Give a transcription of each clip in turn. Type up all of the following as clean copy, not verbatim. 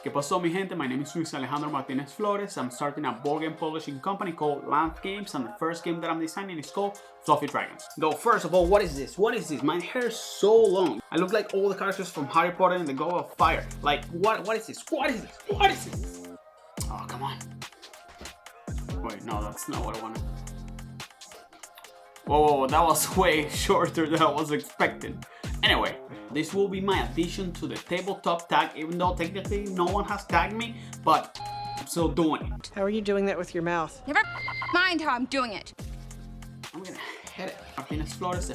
¿Qué pasó, mi gente? My name is Luis Alejandro Martinez Flores. I'm starting a board game publishing company called Lamp Games, and the first game that I'm designing is called Fluffy Dragons. Though, first of all, what is this? What is this? My hair is so long. I look like all the characters from Harry Potter and the Goblet of Fire. Like, what is this? What is this? What is this? Oh, come on. Wait, no, that's not what I wanted. Whoa, that was way shorter than I was expecting. Anyway, this will be my addition to the tabletop tag, even though technically no one has tagged me, but I'm still doing it. How are you doing that with your mouth? Never mind how I'm doing it. I'm gonna hit it. Martinez Flores,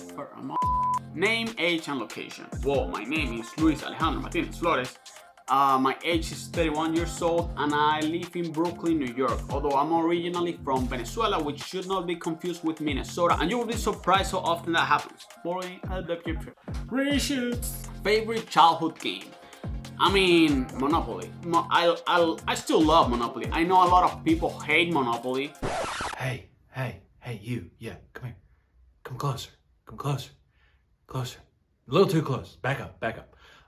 name, age, and location. Well, my name is Luis Alejandro Martinez Flores. My age is 31 years old and I live in Brooklyn, New York, although I'm originally from Venezuela, which should not be confused with Minnesota, and you will be surprised how often that happens. Reshoots. Favorite childhood game? I mean, Monopoly. I still love Monopoly. I know a lot of people hate Monopoly. Hey, you. Yeah, come here. Come closer. Come closer. Closer. A little too close. Back up.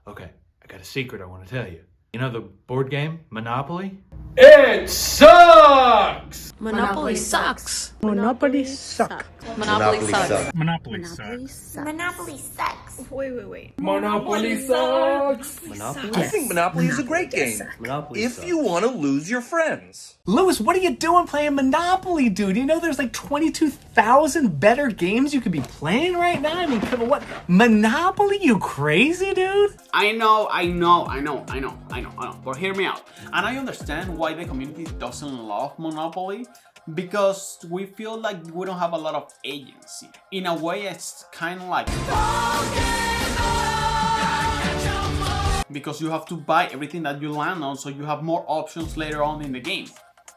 Okay. I got a secret I want to tell you. You know the board game, Monopoly? It sucks! Monopoly sucks. Monopoly suck. Monopoly sucks. Monopoly sucks. Monopoly sucks. Wait. Monopoly sucks! Monopoly? I think Monopoly is a great game. Monopoly If sucks. you want to lose your friends. Louis, what are you doing playing Monopoly, dude? You know there's like 22,000 better games you could be playing right now? I mean, come on, what? Monopoly? You crazy, dude? I know. But hear me out. And I understand why the community doesn't love Monopoly, because we feel like we don't have a lot of agency. In a way, it's kind of like because you have to buy everything that you land on, so you have more options later on in the game.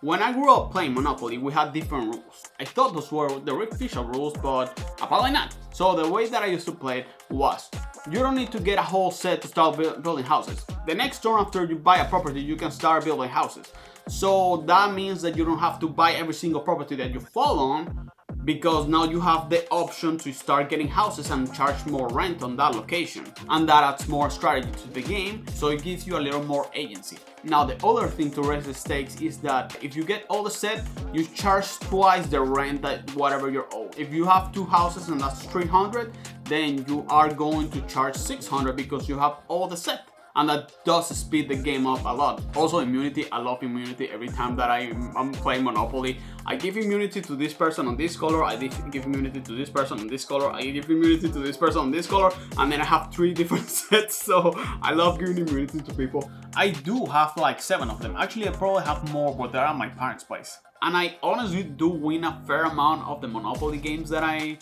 When I grew up playing Monopoly, we had different rules. I thought those were the official rules, but apparently not. So the way that I used to play it was, you don't need to get a whole set to start building houses. The next turn after you buy a property, you can start building houses. So that means that you don't have to buy every single property that you fall on, because now you have the option to start getting houses and charge more rent on that location. And that adds more strategy to the game, so it gives you a little more agency. Now the other thing to raise the stakes is that if you get all the set, you charge twice the rent that whatever you're owed. If you have 2 houses and that's 300, then you are going to charge 600 because you have all the set. And that does speed the game up a lot. Also immunity, I love immunity. Every time that I'm playing Monopoly, I give immunity to this person on this color, I give immunity to this person on this color, I give immunity to this person on this color, and then I have 3 different sets, so I love giving immunity to people. I do have like 7 of them. Actually, I probably have more, but they're at my parents' place. And I honestly do win a fair amount of the Monopoly games that I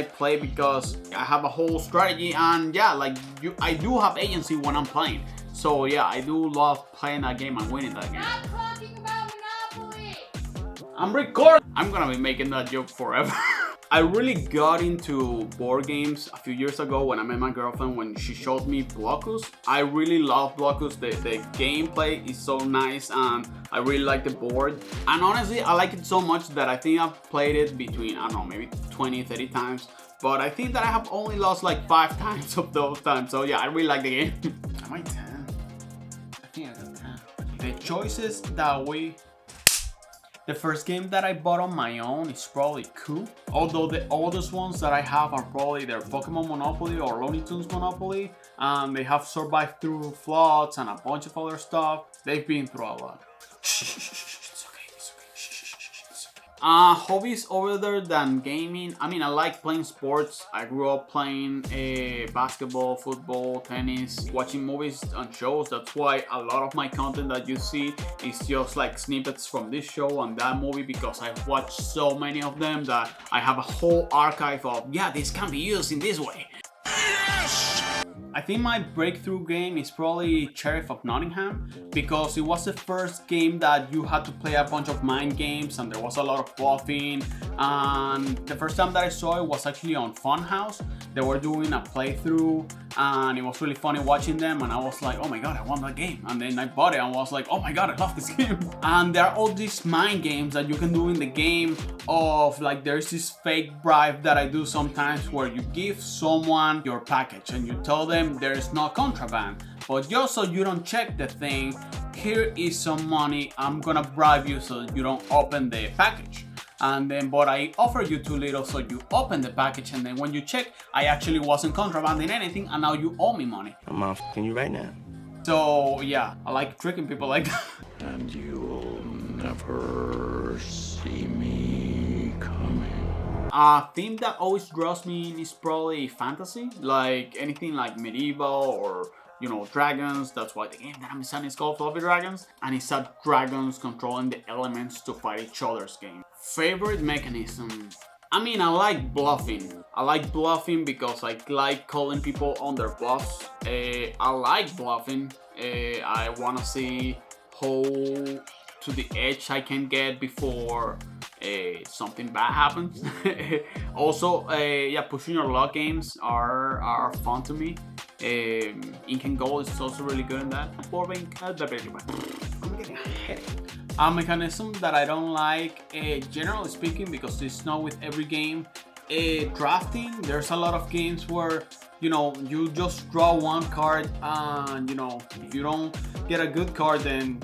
play, because I have a whole strategy, and yeah, like I do have agency when I'm playing. So yeah, I do love playing that game and winning that game. Stop talking about Monopoly! I'm recording! I'm gonna be making that joke forever. I really got into board games a few years ago when I met my girlfriend, when she showed me Bloopers. I really love Bloopers. The gameplay is so nice and I really like the board. And honestly, I like it so much that I think I've played it between, I don't know, maybe 20, 30 times. But I think that I have only lost like 5 times of those times. So yeah, I really like the game. Am I 10? I think I got 10. The choices that the first game that I bought on my own is probably Coup. Although the oldest ones that I have are probably their Pokemon Monopoly or Looney Tunes Monopoly. They have survived through floods and a bunch of other stuff. They've been through a lot. It's okay. Hobbies other than gaming. I mean, I like playing sports. I grew up playing basketball, football, tennis, watching movies and shows. That's why a lot of my content that you see is just like snippets from this show and that movie, because I've watched so many of them that I have a whole archive of, yeah, this can be used in this way. I think my breakthrough game is probably Sheriff of Nottingham, because it was the first game that you had to play a bunch of mind games and there was a lot of bluffing. And the first time that I saw it was actually on Funhouse. They were doing a playthrough and it was really funny watching them, and I was like, oh my god, I want that game. And then I bought it and was like, oh my god, I love this game. And there are all these mind games that you can do in the game of, like, there's this fake bribe that I do sometimes where you give someone your package and you tell them there's no contraband, but just so you don't check the thing, here is some money, I'm gonna bribe you so you don't open the package. And then, but I offer you too little, so you open the package, and then when you check, I actually wasn't contrabanding anything, and now you owe me money. I'm f***ing you right now. So yeah, I like tricking people like that. And you'll never see me coming. A theme that always draws me in is probably fantasy, like anything like medieval or, you know, dragons. That's why the game that I'm selling is called Fluffy Dragons, and it's a dragons controlling the elements to fight each other's game. Favorite mechanisms? I mean, I like bluffing. I like bluffing because I like calling people on their bluffs. I like bluffing. I want to see how to the edge I can get before something bad happens. Also, yeah, pushing your luck games are fun to me. Ink and Gold is also really good in that. I'm getting a headache. A mechanism that I don't like, generally speaking, because it's not with every game, drafting. There's a lot of games where, you know, you just draw one card, and, you know, if you don't get a good card, then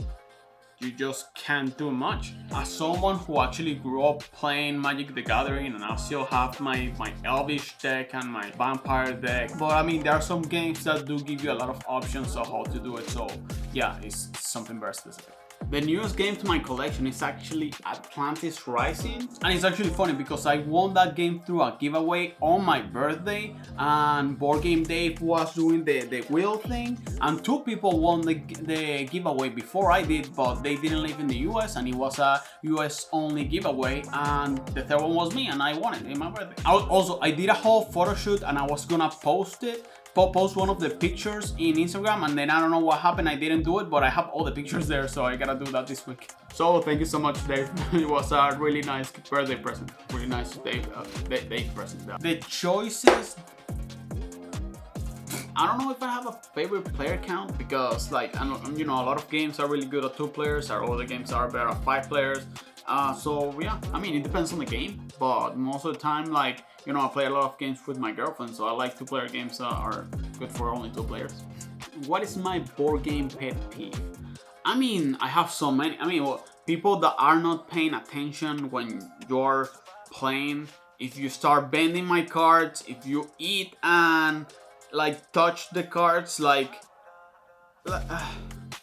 you just can't do much. As someone who actually grew up playing Magic the Gathering, and I still have my Elvish deck and my Vampire deck, but I mean, there are some games that do give you a lot of options of how to do it, so yeah, it's something very specific. The newest game to my collection is actually Atlantis Rising, and it's actually funny because I won that game through a giveaway on my birthday, and Board Game Dave was doing the wheel thing, and 2 people won the giveaway before I did, but they didn't live in the US, and it was a US only giveaway, and the third one was me, and I won it in my birthday. I did a whole photo shoot, and I was gonna post one of the pictures in Instagram, and then I don't know what happened, I didn't do it, but I have all the pictures there, so I gotta do that this week. So thank you so much, Dave. It was a really nice birthday present. Really nice Dave present. The choices, I don't know if I have a favorite player count, because like, I know, you know, a lot of games are really good at 2 players, or other games are better at 5 players. So yeah, I mean, it depends on the game, but most of the time, like, you know, I play a lot of games with my girlfriend, so I like 2-player games that are good for only 2 players. What is my board game pet peeve? I mean, I have so many. I mean, well, people that are not paying attention when you're playing. If you start bending my cards, if you eat and like touch the cards, like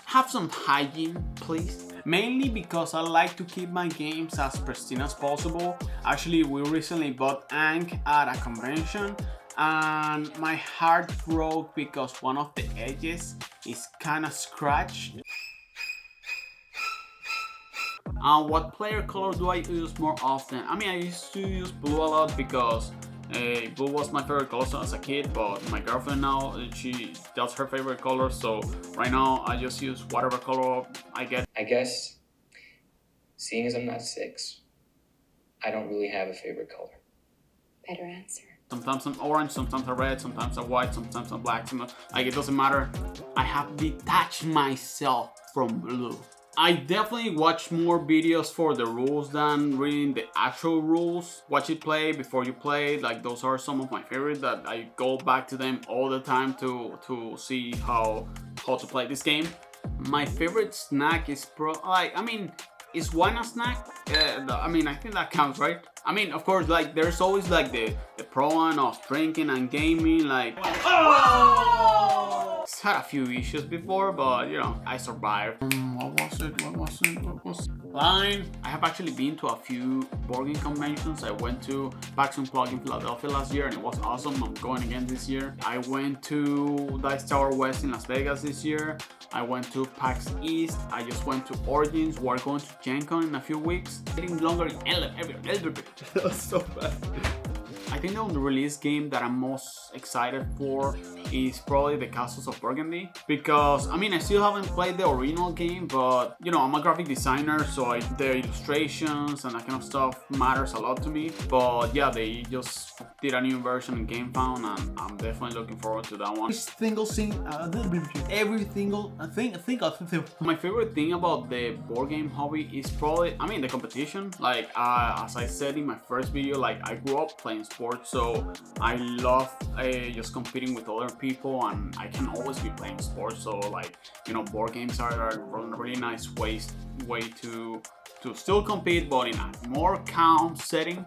have some hygiene, please. Mainly because I like to keep my games as pristine as possible. Actually, we recently bought Ankh at a convention, and my heart broke because one of the edges is kind of scratched. What player color do I use more often? I mean, I used to use blue a lot because blue was my favorite color as a kid, but my girlfriend now, that's her favorite color, so right now I just use whatever color I get. I guess, seeing as I'm not 6, I don't really have a favorite color. Better answer. Sometimes I'm orange, sometimes I'm red, sometimes I'm white, sometimes I'm black, like, it doesn't matter. I have detached myself from blue. I definitely watch more videos for the rules than reading the actual rules. Watch it play before you play. Like, those are some of my favorites that I go back to them all the time to see how to play this game. My favorite snack is is wine a snack? I mean, I think that counts, right? I mean, of course, like, there's always like the pro one of drinking and gaming, like, it's had a few issues before, but you know, I survived. What was it? Line. I have actually been to a few board game conventions. I went to PAX Unplugged in Philadelphia last year, and it was awesome. I'm going again this year. I went to Dice Tower West in Las Vegas this year. I went to PAX East. I just went to Origins. We're going to Gen Con in a few weeks. Getting longer every bit. That was so bad. I think the unreleased game that I'm most excited for is probably the Castles of Burgundy, because I mean, I still haven't played the original game, but you know, I'm a graphic designer, so the illustrations and that kind of stuff matters a lot to me. But yeah, they just did a new version in GameFound, and I'm definitely looking forward to that one. My favorite thing about the board game hobby is probably, I mean, the competition. Like, as I said in my first video, like, I grew up playing sports, so I love just competing with other people, and I can always be playing sports. So like, you know, board games are a really nice way to still compete, but in a more calm setting.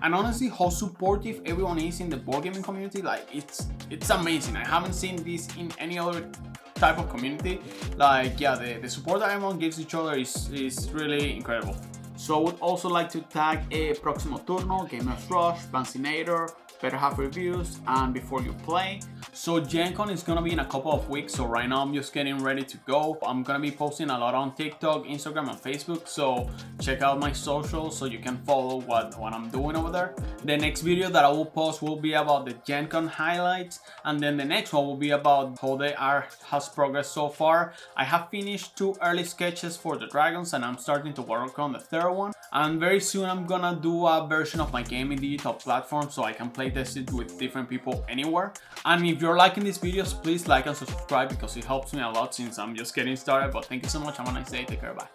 And honestly, how supportive everyone is in the board gaming community, like it's amazing. I haven't seen this in any other type of community. Like, yeah, the support that everyone gives each other is really incredible. So I would also like to tag a Proximo Turno, Gamers Rush, Vancinator, Better Half Reviews, and Before You Play. So Gen Con is gonna be in a couple of weeks, so right now I'm just getting ready to go. I'm gonna be posting a lot on TikTok, Instagram, and Facebook, so check out my socials so you can follow what I'm doing over there. The next video that I will post will be about the Gen Con highlights, and then the next one will be about how the art has progressed so far. I have finished 2 early sketches for the dragons, and I'm starting to work on the 3rd one. And very soon I'm gonna do a version of my game in digital platform so I can play test it with different people anywhere. And if you're liking these videos, please like and subscribe because it helps me a lot since I'm just getting started. But thank you so much. Have a nice day. Take care. Bye.